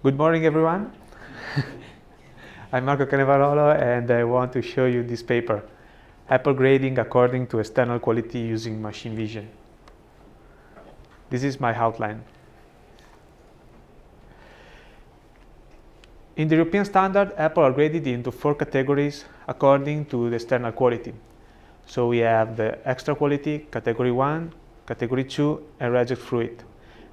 Good morning, everyone. I'm Marco Canevarolo, and I want to show you this paper, Apple Grading According to External Quality Using Machine Vision. This is my outline. In the European standard, apples are graded into 4 categories according to the external quality. So we have the extra quality, category 1, category 2, and reject fruit.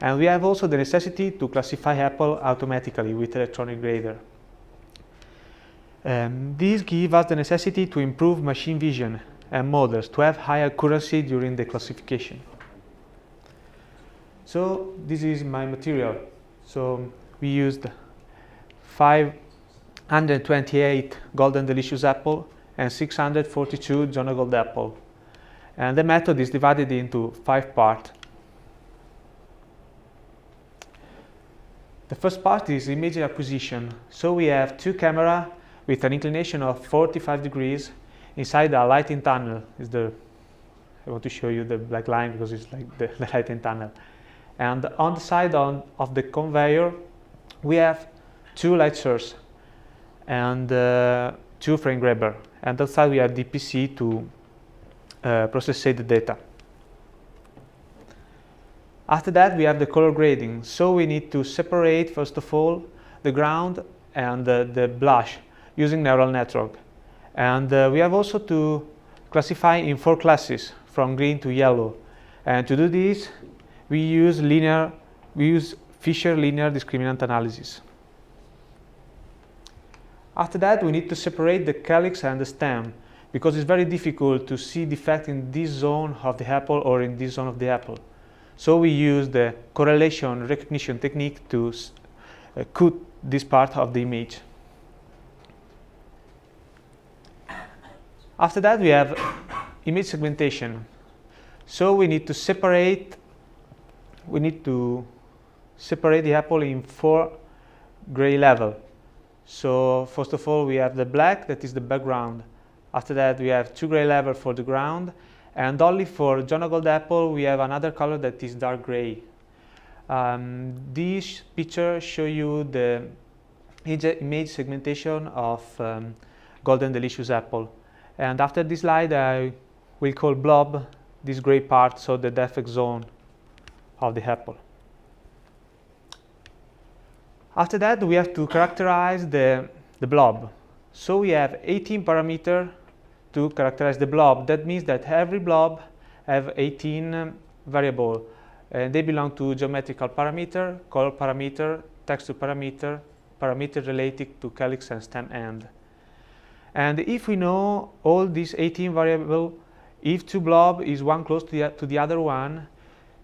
And we have also the necessity to classify apple automatically with electronic grader. This gives us the necessity to improve machine vision and models to have high accuracy during the classification. So this is my material. So we used 528 golden delicious apple and 642 Jonah Gold apple. And the method is divided into 5 parts. The first part is image acquisition. So we have 2 cameras with an inclination of 45 degrees inside a lighting tunnel. I want to show you the black line because it's like the lighting tunnel. And on the side of the conveyor, we have 2 light sources and 2 frame grabber. And outside we have DPC to process the data. After that, we have the color grading. So we need to separate, first of all, the ground and the blush using neural network. And we have also to classify in 4 classes, from green to yellow. And to do this, we use Fisher linear discriminant analysis. After that, we need to separate the calyx and the stem, because it's very difficult to see defect in this zone of the apple or in this zone of the apple. So we use the correlation recognition technique to cut this part of the image. After that, we have image segmentation. So we need to separate the apple in 4 gray levels. So first of all, we have the black, that is the background. After that, we have 2 gray levels for the ground. And only for Jonah Gold apple, we have another color that is dark gray. This picture shows you the image segmentation of golden delicious apple. And after this slide, I will call blob this gray part, so the defect zone of the apple. After that, we have to characterize the blob. So we have 18 parameters to characterize the blob. That means that every blob have 18 variables. They belong to geometrical parameter, color parameter, texture parameter, parameter related to calyx and stem end. And if we know all these 18 variables, if 2 blobs is one close to the other one,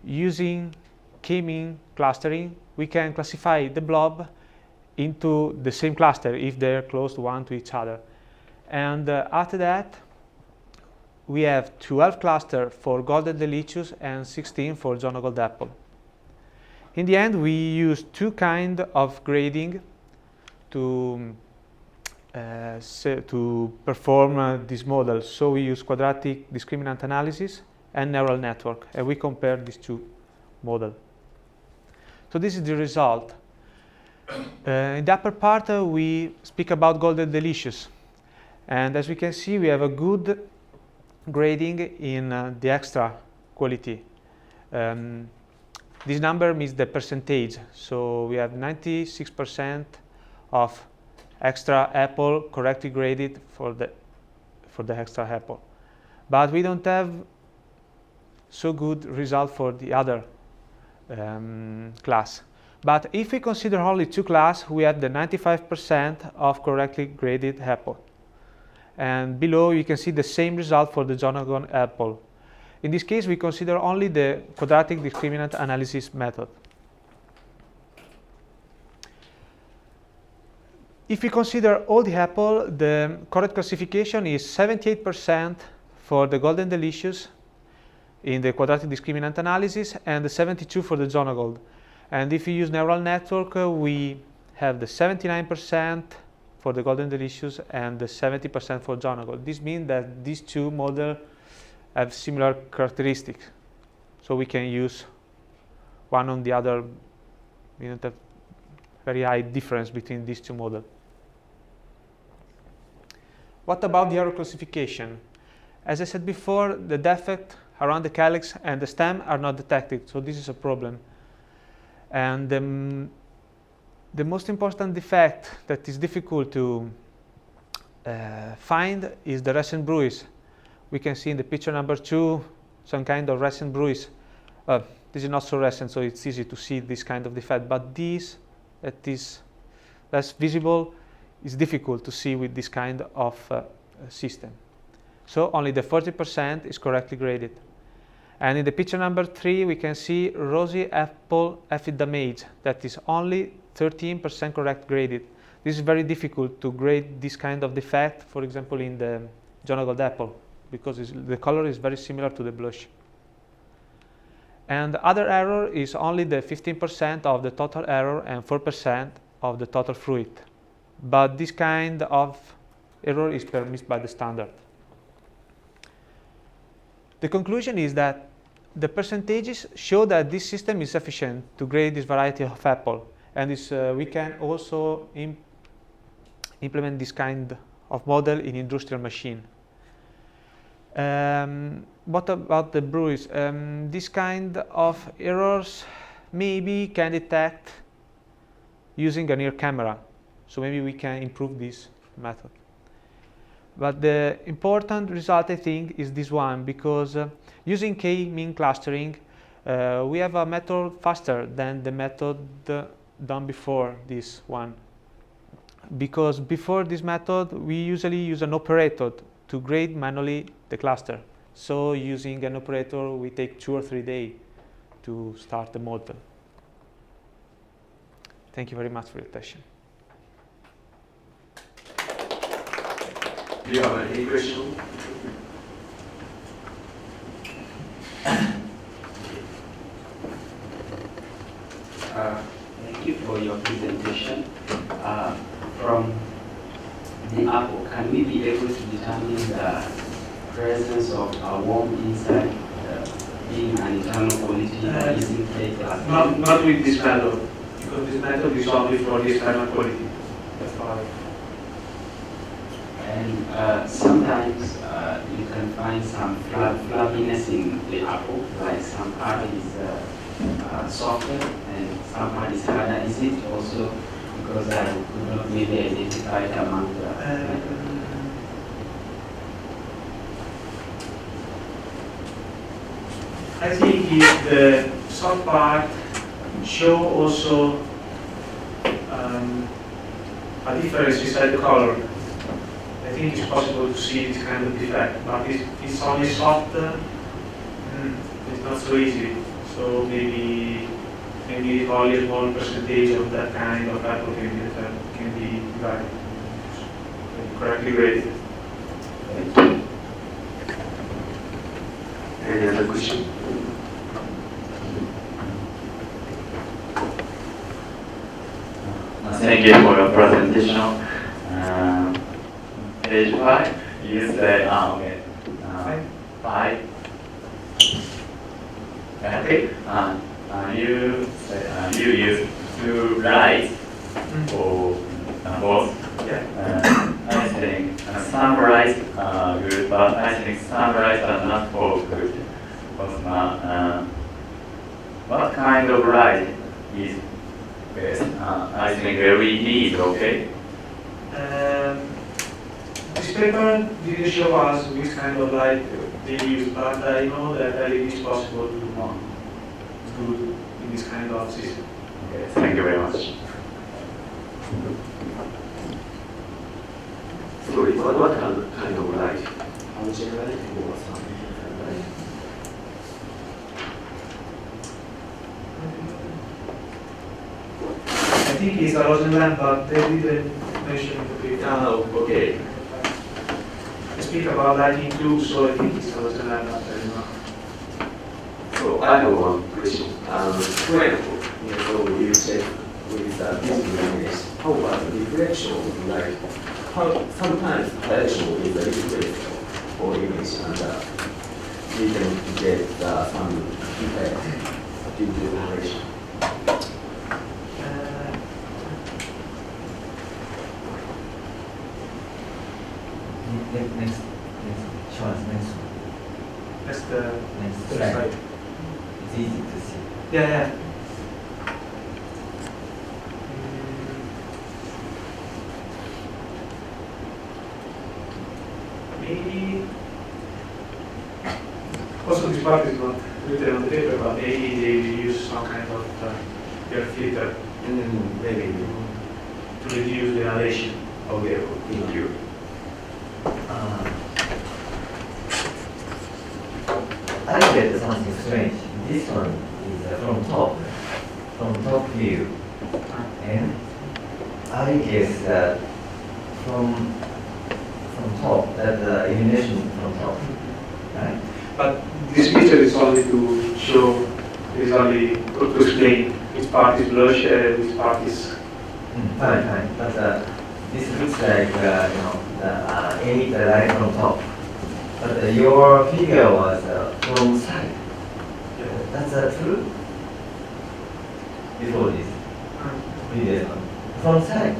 using k-mean clustering, we can classify the blob into the same cluster if they're close one to each other. And after that, we have 12 clusters for golden delicious and 16 for Jonah Gold apple. In the end, we use 2 kinds of grading to perform this model. So we use quadratic discriminant analysis and neural network, and we compare these 2 models. So this is the result. In the upper part, we speak about golden delicious. And as we can see, we have a good grading in the extra quality. This number means the percentage. So we have 96% of extra apple correctly graded for the extra apple. But we don't have so good result for the other class. But if we consider only 2 classes, we have the 95% of correctly graded apple. And below you can see the same result for the Jonah Gold apple. In this case, we consider only the quadratic discriminant analysis method. If we consider all the apple, the correct classification is 78% for the golden delicious in the quadratic discriminant analysis and the 72% for the Jonah Gold. And if we use neural network, we have the 79% for the golden delicious and the 70% for Jonah Gold. This means that these 2 models have similar characteristics. So we can use one on the other. We don't have very high difference between these two models. What about the error classification? As I said before, the defect around the calyx and the stem are not detected, so this is a problem. And the most important defect that is difficult to find is the recent bruise. We can see in the picture number 2 some kind of recent bruise. This is not so recent, so it's easy to see this kind of defect, but this that is less visible is difficult to see with this kind of system. So only the 40% is correctly graded. And in the picture number 3, we can see rosy apple aphid damage that is only 13% correct graded. This is very difficult to grade this kind of defect, for example, in the John Gold apple, because the color is very similar to the blush. And the other error is only the 15% of the total error and 4% of the total fruit. But this kind of error is permitted by the standard. The conclusion is that the percentages show that this system is sufficient to grade this variety of apple, and we can also implement this kind of model in industrial machine. What about the bruise? This kind of errors maybe can detect using a near camera, so maybe we can improve this method. But the important result, I think, is this one, because using k-mean clustering, we have a method faster than the method done before this one. Because before this method, we usually use an operator to grade manually the cluster. So using an operator, we take 2 or 3 days to start the model. Thank you very much for your attention. Do you have any question? Thank you for your presentation. From the apple, can we be able to determine the presence of a worm inside being an internal quality using K-class? Not with this method, because this method is only for the external quality. That's why. And sometimes you can find some flabbiness in the apple, like some part is softer and some part is harder. Is it also because I could not maybe identify it among the I think if the soft part show also a difference inside the color, I think it's possible to see this kind of defect. But if it's only soft, it's not so easy. So maybe only a small percentage of that kind of apple can be divided, correctly graded. Any other question? Thank you for your presentation. Page 5, you say, okay, 5. Okay, you say, you use 2 lights for both. Yeah. I think some lights are good, but I think some lights are not so good. Because, what kind of light is best? I think LED is okay. This paper didn't show us which kind of light they use, but I know that LED is possible to do in this kind of system. Okay, thank you very much. Sorry, what kind of light? Generating or something like I think it's a halogen lamp, but they didn't mention the paper. Okay. I speak about lighting too, so I think it's a halogen lamp. I don't know. So I have one question. For example, so you check with this luminance, how about the reflection of light? Sometimes direction is a little bit for image, and we can get some effect due to the direction. Next, show us next one. That's the Next slide. slide. It's easy to see. Yeah, yeah. Maybe also this part is not written on the paper, but maybe they use some kind of air filter Maybe. to reduce the inhalation. Okay, thank you. I get something strange. This one is from top view, and I guess that from top, that the illumination from top, right? But this picture is only to show, is only to explain which part is blush, which part is. Fine. But this looks like the light from top. But your figure was from side. That's true. Before this previous one, from side.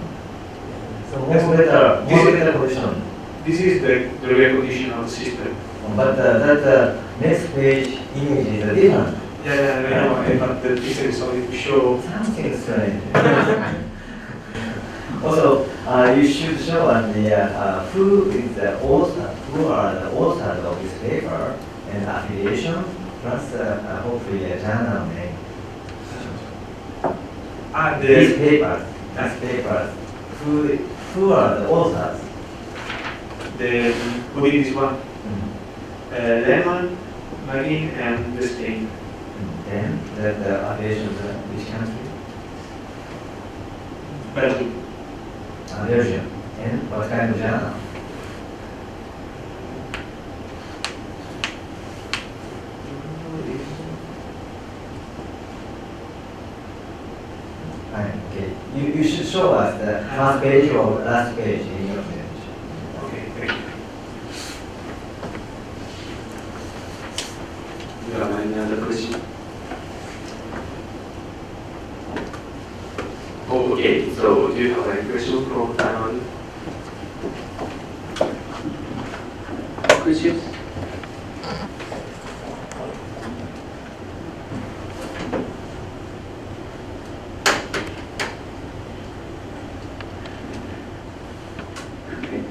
So more better position. This is the real condition of the system. But that next page image is different. Yeah, I know, but the picture is only to show. Something strange. Also, you should show us who is the author, who are the authors of this paper and affiliation, plus hopefully a journal name. And These papers, who are the authors? who did this one? Lemon, Marine, and the Spain. Then the affiliation to which country? Belgium. Belgium. And what kind of journal? Okay. You should show us the first page or last page in your page. Okay, thank you. Do you have any other question? Oh, okay, so do you have any question from Taiwan? Questions? Okay.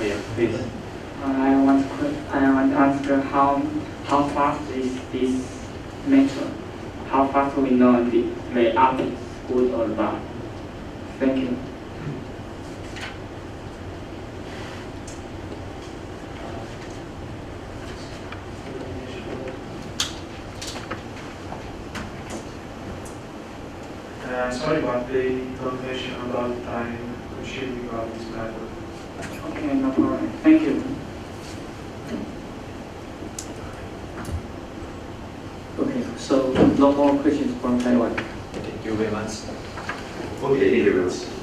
Yeah, please. I want to ask how fast is this method? How fast we know the art is good or bad? Thank you. Sorry, but they don't mention about time consuming about this method. Okay, no problem. Thank you. Okay, so no more questions from Taiwan. Thank you very much. Okay, thank you very much.